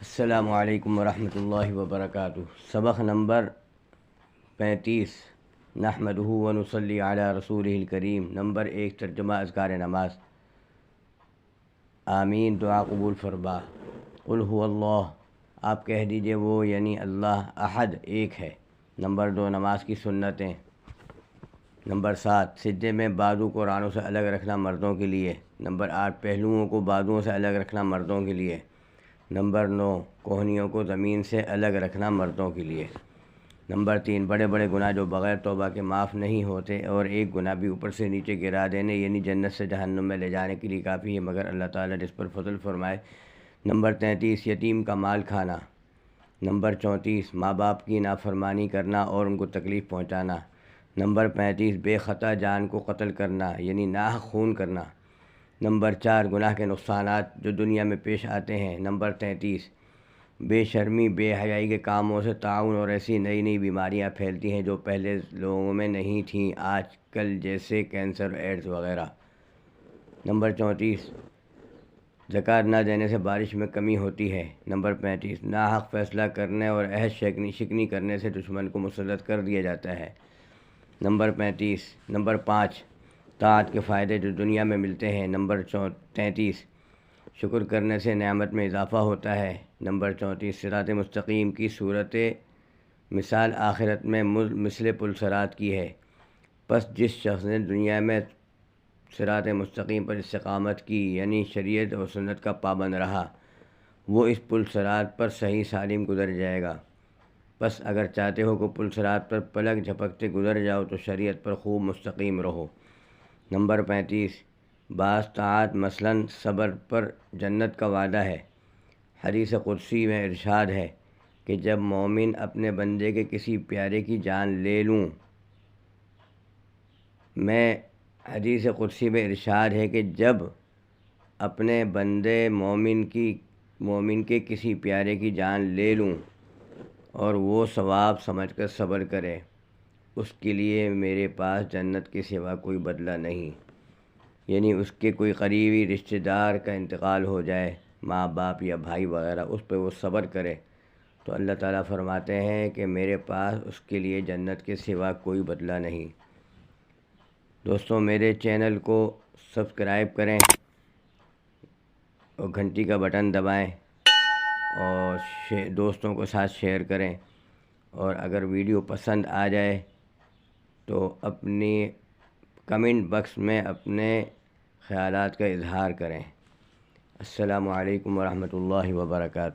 السلام علیکم ورحمۃ اللہ وبرکاتہ۔ سبق نمبر 35 نحمدہ ونصلی علی رسولہ الکریم۔ نمبر 1 ترجمہ اذکار نماز۔ آمین دعا قبول فرما۔ قل هو اللہ، آپ کہہ دیجئے وہ یعنی اللہ احد ایک ہے۔ نمبر 2 نماز کی سنتیں۔ نمبر 7 سجدے میں بازو کو رانوں سے الگ رکھنا مردوں کے لیے۔ نمبر 8 پہلوؤں کو بازوؤں سے الگ رکھنا مردوں کے لیے۔ نمبر 9 کوہنیوں کو زمین سے الگ رکھنا مردوں کے لیے۔ نمبر 3 بڑے بڑے گناہ جو بغیر توبہ کے معاف نہیں ہوتے، اور ایک گناہ بھی اوپر سے نیچے گرا دینے یعنی جنت سے جہنم میں لے جانے کے لیے کافی ہے، مگر اللہ تعالیٰ جس پر فضل فرمائے۔ نمبر 33 یتیم کا مال کھانا۔ نمبر 34 ماں باپ کی نافرمانی کرنا اور ان کو تکلیف پہنچانا۔ نمبر 35 بے خطا جان کو قتل کرنا یعنی ناحق خون کرنا۔ نمبر 4 گناہ کے نقصانات جو دنیا میں پیش آتے ہیں۔ نمبر 33 بے شرمی بے حیائی کے کاموں سے طاعون اور ایسی نئی نئی بیماریاں پھیلتی ہیں جو پہلے لوگوں میں نہیں تھیں آج کل، جیسے کینسر، ایڈز وغیرہ۔ نمبر 34 زکوٰۃ نہ دینے سے بارش میں کمی ہوتی ہے۔ نمبر 35 ناحق فیصلہ کرنے اور عہد شکنی کرنے سے دشمن کو مسلط کر دیا جاتا ہے۔ نمبر 5 طاعت کے فائدے جو دنیا میں ملتے ہیں۔ نمبر 33 شکر کرنے سے نعمت میں اضافہ ہوتا ہے۔ نمبر 34 صراط مستقیم کی صورت مثال آخرت میں مثل پل صراط کی ہے، پس جس شخص نے دنیا میں صراط مستقیم پر استقامت کی یعنی شریعت اور سنت کا پابند رہا، وہ اس پل صراط پر صحیح سالم گزر جائے گا۔ بس اگر چاہتے ہو کہ پل صراط پر پلک جھپکتے گزر جاؤ تو شریعت پر خوب مستقیم رہو۔ نمبر 35 بعض طاعات مثلاً صبر پر جنت کا وعدہ ہے۔ حدیث قدسی میں ارشاد ہے کہ جب مومن اپنے بندے کے کسی پیارے کی جان لے لوں، حدیث قدسی میں ارشاد ہے کہ جب اپنے بندے مومن کے کسی پیارے کی جان لے لوں اور وہ ثواب سمجھ کر صبر کرے، اس کے لیے میرے پاس جنت کے سوا کوئی بدلہ نہیں۔ یعنی اس کے کوئی قریبی رشتہ دار کا انتقال ہو جائے، ماں باپ یا بھائی وغیرہ، اس پہ وہ صبر کرے تو اللہ تعالیٰ فرماتے ہیں کہ میرے پاس اس کے لیے جنت کے سوا کوئی بدلہ نہیں۔ دوستوں میرے چینل کو سبسکرائب کریں اور گھنٹی کا بٹن دبائیں اور دوستوں کے ساتھ شیئر کریں، اور اگر ویڈیو پسند آ جائے تو اپنی کمنٹ باکس میں اپنے خیالات کا اظہار کریں۔ السلام علیکم ورحمۃ اللہ وبرکاتہ۔